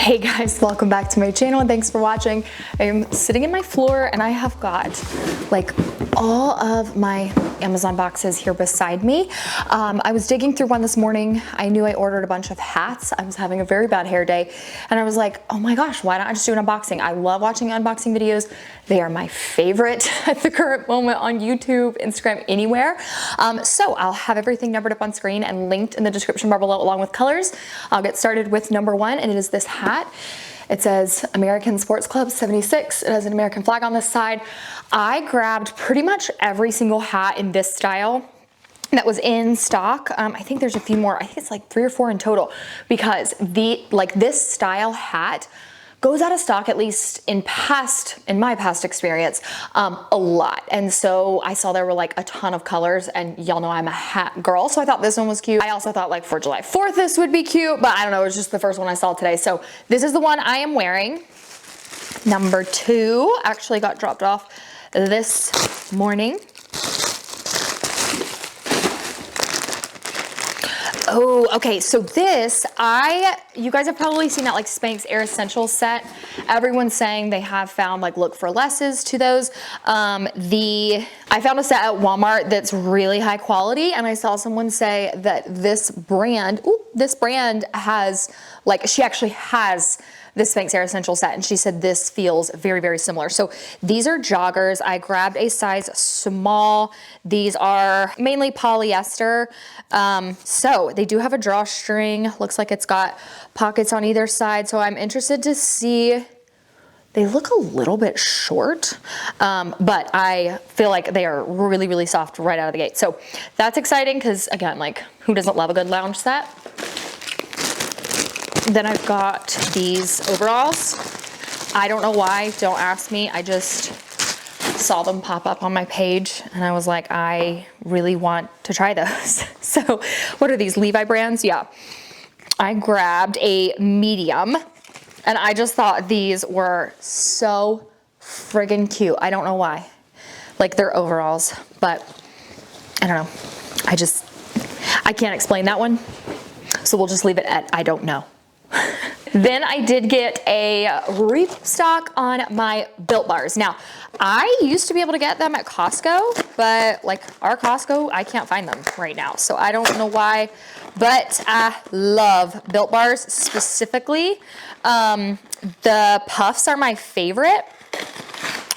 Hey guys, welcome back to my channel and thanks for watching. I am sitting in my floor and I have got like all of my Amazon boxes here beside me. I was digging through one this morning. I knew I ordered a bunch of hats. I was having a very bad hair day and I was like, oh my gosh, why don't I just do an unboxing? I love watching unboxing videos. They are my favorite at the current moment on YouTube, Instagram, anywhere. So I'll have everything numbered up on screen and linked in the description bar below along with colors. I'll get started with number one, and it is this hat. It says American Sports Club 76. It has an American flag on this side. I grabbed pretty much every single hat in this style that was in stock. I think there's a few more. I think it's like 3 or 4 in total, because this style hat goes out of stock, at least in my past experience, a lot. And so I saw there were like a ton of colors, and y'all know I'm a hat girl, so I thought this one was cute. I also thought like for July 4th this would be cute, but I don't know, it was just the first one I saw today. So this is the one I am wearing. Number two actually got dropped off this morning. Oh, okay, so this, you guys have probably seen that like Spanx Air Essentials set. Everyone's saying they have found like look for lesses to those. I found a set at Walmart that's really high quality, and I saw someone say that this brand has, like, she actually has this Spanx Air Essentials set, and she said this feels very, very similar. So these are joggers. I grabbed a size small. These are mainly polyester. So they do have a drawstring. Looks like it's got pockets on either side. So I'm interested to see. They look a little bit short, but I feel like they are really, really soft right out of the gate. So that's exciting because, again, like, who doesn't love a good lounge set? Then I've got these overalls. I don't know why, don't ask me. I just saw them pop up on my page and I was like, I really want to try those. So what are these, Levi brands? Yeah. I grabbed a medium and I just thought these were so friggin' cute. I don't know why. Like, they're overalls, but I don't know. I can't explain that one. So we'll just leave it at I don't know. Then I did get a restock on my Built Bars. Now, I used to be able to get them at Costco, but like our Costco, I can't find them right now. So I don't know why, but I love Built Bars specifically. The puffs are my favorite,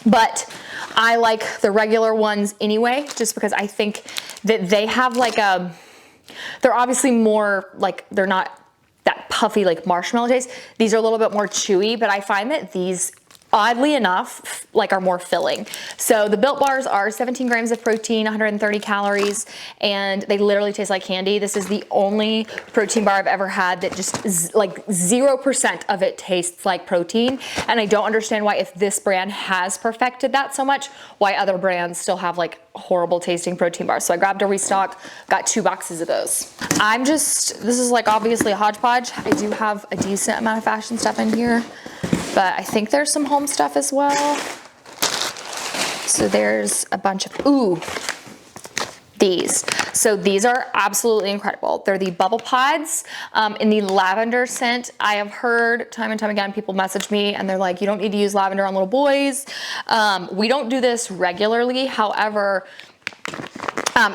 but I like the regular ones anyway, just because I think that they have like they're obviously more like, they're not that puffy like marshmallow taste. These are a little bit more chewy, but I find that these, oddly enough, like, are more filling. So the Built Bars are 17 grams of protein, 130 calories, and they literally taste like candy. This is the only protein bar I've ever had that just like 0% of it tastes like protein. And I don't understand why, if this brand has perfected that so much, why other brands still have like horrible tasting protein bars. So I grabbed a restock, got 2 boxes of those. This is like obviously a hodgepodge. I do have a decent amount of fashion stuff in here, but I think there's some home stuff as well. So there's a bunch of, these. So these are absolutely incredible. They're the bubble pods in the lavender scent. I have heard time and time again, people message me and they're like, you don't need to use lavender on little boys. We don't do this regularly. However,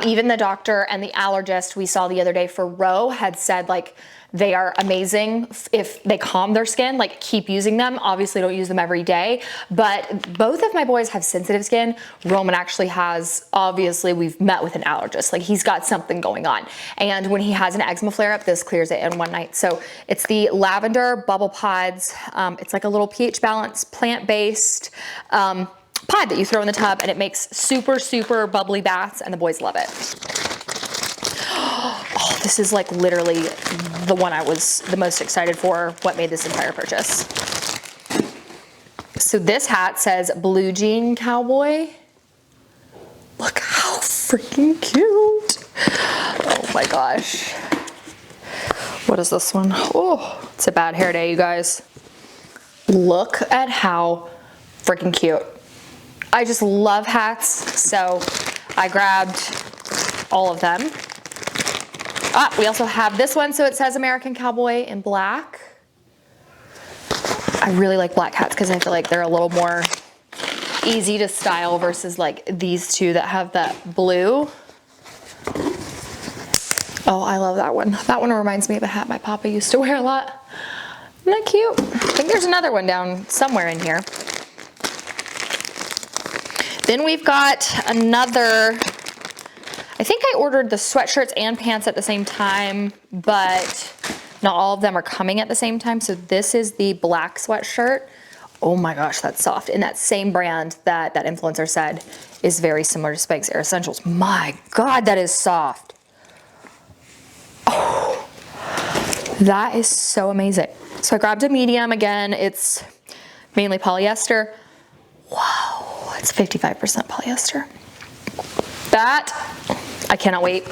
even the doctor and the allergist we saw the other day for Roe had said, like, they are amazing if they calm their skin, like, keep using them. Obviously don't use them every day, but both of my boys have sensitive skin. Roman actually has, obviously we've met with an allergist, like, he's got something going on. And when he has an eczema flare up, this clears it in one night. So it's the lavender bubble pods. It's like a little pH balance, plant-based pod that you throw in the tub, and it makes super, super bubbly baths, and the boys love it. Oh, this is like literally the one I was the most excited for, what made this entire purchase. So this hat says Blue Jean Cowboy. Look how freaking cute. Oh my gosh. What is this one? Oh, it's a bad hair day, you guys. Look at how freaking cute. I just love hats, so I grabbed all of them. We also have this one, so it says American Cowboy in black. I really like black hats because I feel like they're a little more easy to style versus like these two that have that blue. Oh, I love that one. That one reminds me of a hat my papa used to wear a lot. Isn't that cute? I think there's another one down somewhere in here. Then we've got another, I think I ordered the sweatshirts and pants at the same time, but not all of them are coming at the same time. So this is the black sweatshirt. Oh my gosh, that's soft. And that same brand that that influencer said is very similar to Spanx Air Essentials. My God, that is soft. Oh, that is so amazing. So I grabbed a medium again. It's mainly polyester. Wow, it's 55% polyester. That, I cannot wait.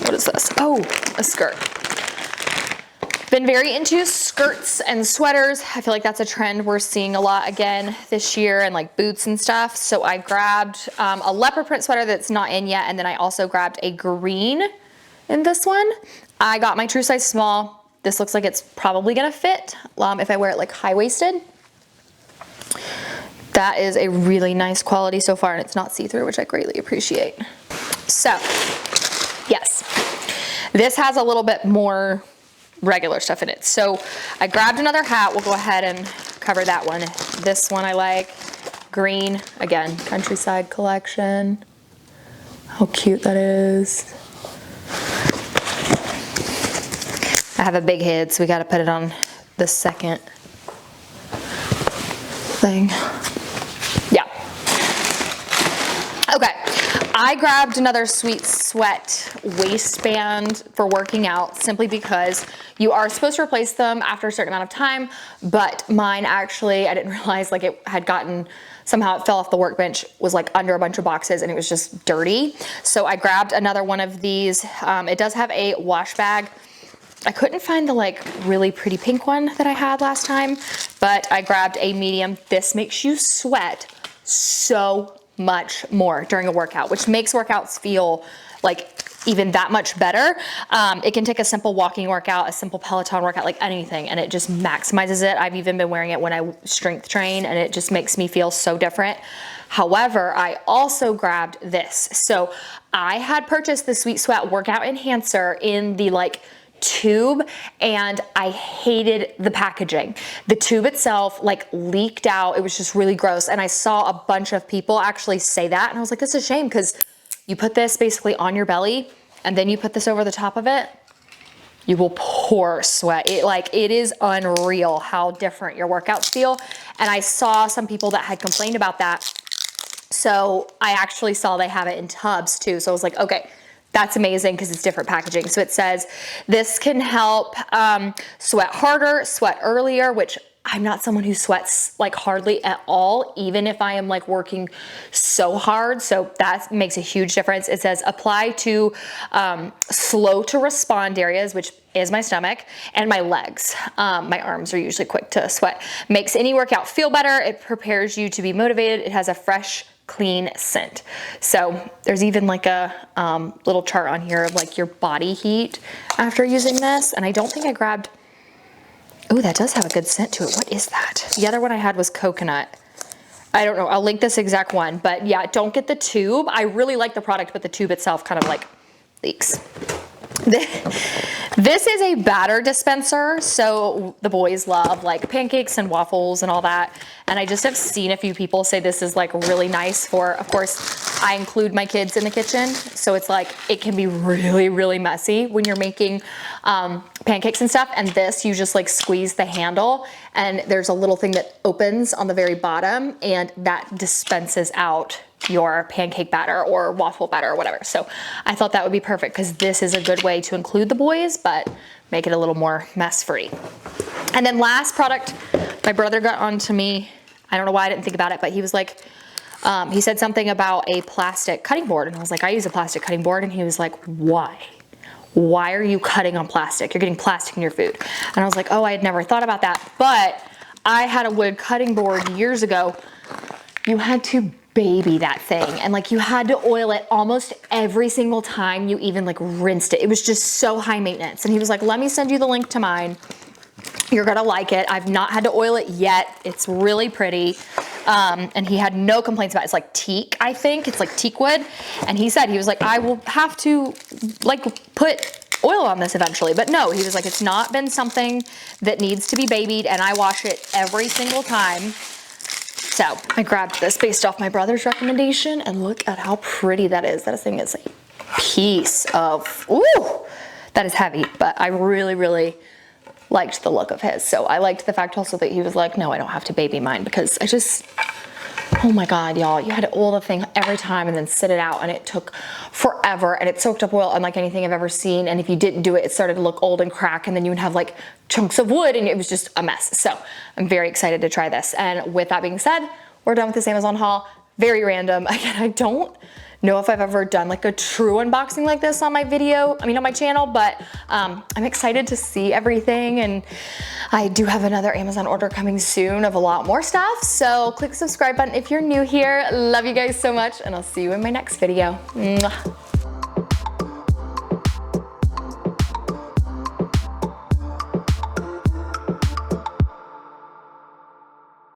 What is this? Oh, a skirt. Been very into skirts and sweaters. I feel like that's a trend we're seeing a lot again this year, and like boots and stuff. So I grabbed a leopard print sweater that's not in yet, and then I also grabbed a green in this one. I got my true size small. This looks like it's probably gonna fit if I wear it like high-waisted. That is a really nice quality so far, and it's not see-through, which I greatly appreciate. So, yes, this has a little bit more regular stuff in it. So I grabbed another hat. We'll go ahead and cover that one. This one I like, green, again, Countryside Collection. How cute that is. I have a big head, so we got to put it on the second thing. Yeah. Okay. I grabbed another Sweet Sweat waistband for working out simply because you are supposed to replace them after a certain amount of time, but mine actually, I didn't realize like it had gotten, somehow it fell off the workbench, was like under a bunch of boxes and it was just dirty. So I grabbed another one of these. It does have a wash bag. I couldn't find the like really pretty pink one that I had last time, but I grabbed a medium. This makes you sweat so much more during a workout, which makes workouts feel like even that much better. It can take a simple walking workout, a simple Peloton workout, like anything, and it just maximizes it. I've even been wearing it when I strength train, and it just makes me feel so different. However, I also grabbed this. So I had purchased the Sweet Sweat workout enhancer in the like tube, and I hated the packaging. The tube itself like leaked out. It was just really gross, and I saw a bunch of people actually say that, and I was like, that's a shame, because you put this basically on your belly and then you put this over the top of it, you will pour sweat. It is unreal how different your workouts feel. And I saw some people that had complained about that, so I actually saw they have it in tubs too. So I was like, okay, that's amazing because it's different packaging. So it says this can help sweat harder, sweat earlier, which I'm not someone who sweats like hardly at all, even if I am like working so hard. So that makes a huge difference. It says apply to slow to respond areas, which is my stomach and my legs. My arms are usually quick to sweat. Makes any workout feel better. It prepares you to be motivated. It has a fresh, clean scent. So there's even like a little chart on here of like your body heat after using this. And I don't think I grabbed, oh, that does have a good scent to it. What is that? The other one I had was coconut. I don't know. I'll link this exact one, but yeah, don't get the tube. I really like the product, but the tube itself kind of like leaks. This is a batter dispenser. So the boys love like pancakes and waffles and all that. And I just have seen a few people say this is like really nice for, of course, I include my kids in the kitchen. So it's like, it can be really, really messy when you're making pancakes and stuff. And this, you just like squeeze the handle and there's a little thing that opens on the very bottom and that dispenses out your pancake batter or waffle batter or whatever. So I thought that would be perfect because this is a good way to include the boys, but make it a little more mess free. And then last product, my brother got onto me. I don't know why I didn't think about it, but he was like, he said something about a plastic cutting board. And I was like, I use a plastic cutting board. And he was like, why? Why are you cutting on plastic? You're getting plastic in your food. And I was like, oh, I had never thought about that. But I had a wood cutting board years ago. You had to baby that thing, and like you had to oil it almost every single time you even like rinsed it. It was just so high maintenance. And he was like, let me send you the link to mine. You're gonna like it. I've not had to oil it yet. It's really pretty. And he had no complaints about it. It's like teak, I think. It's like teak wood. And he said, he was like, I will have to like put oil on this eventually. But no, he was like, it's not been something that needs to be babied, and I wash it every single time. So I grabbed this based off my brother's recommendation, and look at how pretty that is. That thing is a piece of, ooh, that is heavy, but I really, really liked the look of his. So I liked the fact also that he was like, no, I don't have to baby mine, because I just, oh my God, y'all, you had to oil the thing every time and then sit it out, and it took forever, and it soaked up oil unlike anything I've ever seen. And if you didn't do it, it started to look old and crack, and then you would have like chunks of wood, and it was just a mess. So I'm very excited to try this. And with that being said, we're done with this Amazon haul. Very random. Again, I don't know if I've ever done like a true unboxing like this on my on my channel, but I'm excited to see everything, and I do have another Amazon order coming soon of a lot more stuff. So click the subscribe button if you're new here. Love you guys so much, and I'll see you in my next video. Mwah.